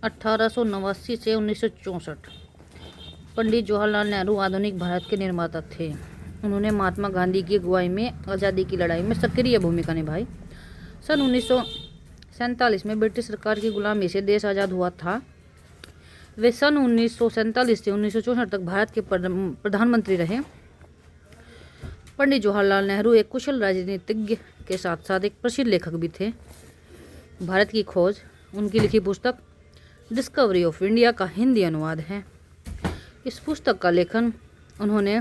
(1889 से 1964) पंडित जवाहरलाल नेहरू आधुनिक भारत के निर्माता थे। उन्होंने महात्मा गांधी की अगुवाई में आज़ादी की लड़ाई में सक्रिय भूमिका निभाई। सन 1947 में ब्रिटिश सरकार की गुलामी से देश आज़ाद हुआ था। वे सन 1947 से 1964 तक भारत के प्रधानमंत्री रहे। पंडित जवाहरलाल नेहरू एक कुशल राजनीतिज्ञ के साथ साथ एक प्रसिद्ध लेखक भी थे। भारत की खोज उनकी लिखी पुस्तक डिस्कवरी ऑफ इंडिया का हिंदी अनुवाद है। इस पुस्तक का लेखन उन्होंने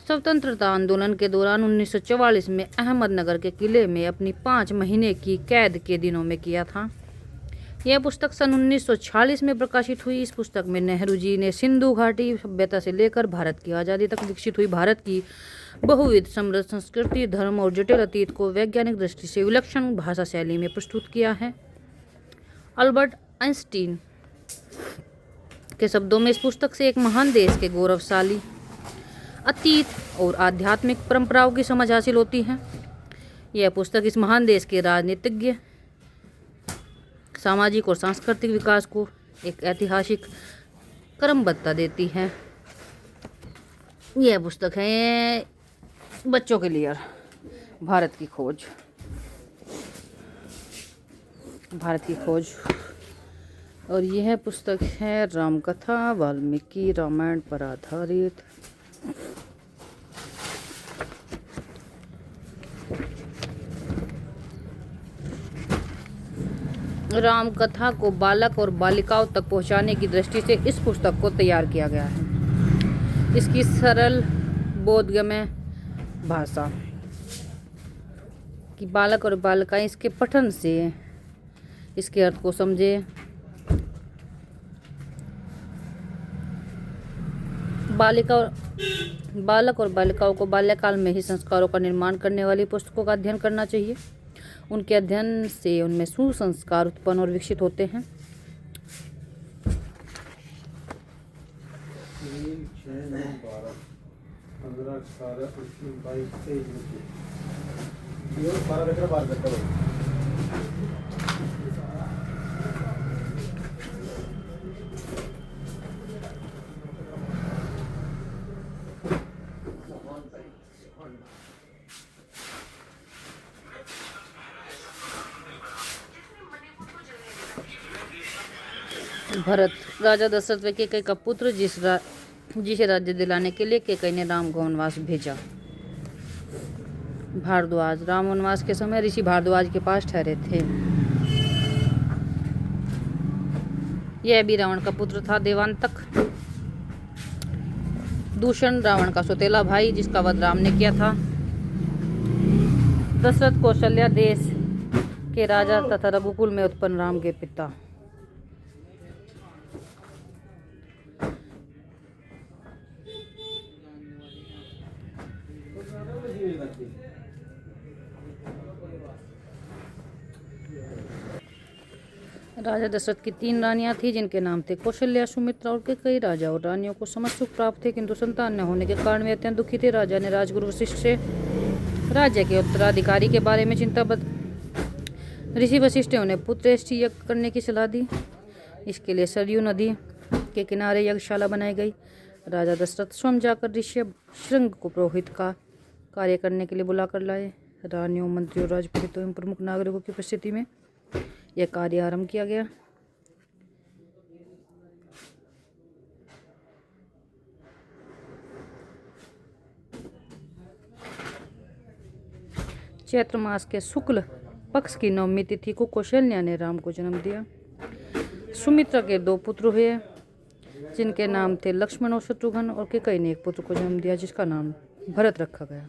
स्वतंत्रता आंदोलन के दौरान 1944 में अहमदनगर के किले में अपनी 5 महीने की कैद के दिनों में किया था। यह पुस्तक सन 1946 में प्रकाशित हुई। इस पुस्तक में नेहरू जी ने सिंधु घाटी सभ्यता से लेकर भारत की आज़ादी तक विकसित हुई भारत की बहुविध समृद्ध संस्कृति, धर्म और जटिल अतीत को वैज्ञानिक दृष्टि से विलक्षण भाषा शैली में प्रस्तुत किया है। अल्बर्ट आइंस्टीन के शब्दों में इस पुस्तक से एक महान देश के गौरवशाली अतीत और आध्यात्मिक परंपराओं की समझ हासिल होती है। यह पुस्तक इस महान देश के राजनीतिज्ञ, सामाजिक और सांस्कृतिक विकास को एक ऐतिहासिक क्रमबद्धता देती है। यह पुस्तक है बच्चों के लिए भारत की खोज। और यह पुस्तक है रामकथा वाल्मीकि रामायण पर आधारित। राम कथा को बालक और बालिकाओं तक पहुंचाने की दृष्टि से इस पुस्तक को तैयार किया गया है। इसकी सरल बोधगम्य भाषा कि बालक और बालिकाएं इसके पठन से इसके अर्थ को समझे। बालक और बालिकाओं को बाल्यकाल में ही संस्कारों का निर्माण करने वाली पुस्तकों का अध्ययन करना चाहिए। उनके अध्ययन से उनमें सुसंस्कार उत्पन्न और विकसित होते हैं। भरत राजा दशरथ व कैकेयी का पुत्र जिसे राज्य दिलाने के लिए कैकेयी ने राम को वनवास भेजा। भारद्वाज राम वनवास के समय ऋषि भारद्वाज के पास ठहरे थे। यह भी रावण का पुत्र था। देवांतक दूषण रावण का सौतेला भाई जिसका वध राम ने किया था। दशरथ कौशल्या देश के राजा तथा रघुकुल में उत्पन्न राम के पिता। राजा दशरथ की 3 रानियां थीं जिनके नाम थे कौशल्या, सुमित्रा और कैकेयी। राजा और रानियों को समस्त सुख प्राप्त थे किंतु संतान न होने के कारण वे अत्यंत दुखी थे। राजा ने राजगुरु वशिष्ठ से राज्य के उत्तराधिकारी के बारे में चिंताबद्ध। ऋषि वशिष्ठ ने उन्हें पुत्रश्रेष्ठी यज्ञ करने की सलाह दी। इसके लिए सरयू नदी के किनारे यज्ञशाला बनाई गई। राजा दशरथ स्वयं जाकर ऋषभ शृंग को पुरोहित का कार्य करने के लिए बुलाकर लाए। रानियों, मंत्रियों, राजपुरोहितों एवं प्रमुख नागरिकों की उपस्थिति में यह कार्य आरंभ किया गया। चैत्र मास के शुक्ल पक्ष की नवमी तिथि को कौशल्या ने राम को जन्म दिया। सुमित्रा के 2 पुत्र हुए जिनके नाम थे लक्ष्मण और शत्रुघ्न, और कैकेयी ने एक पुत्र को जन्म दिया जिसका नाम भरत रखा गया।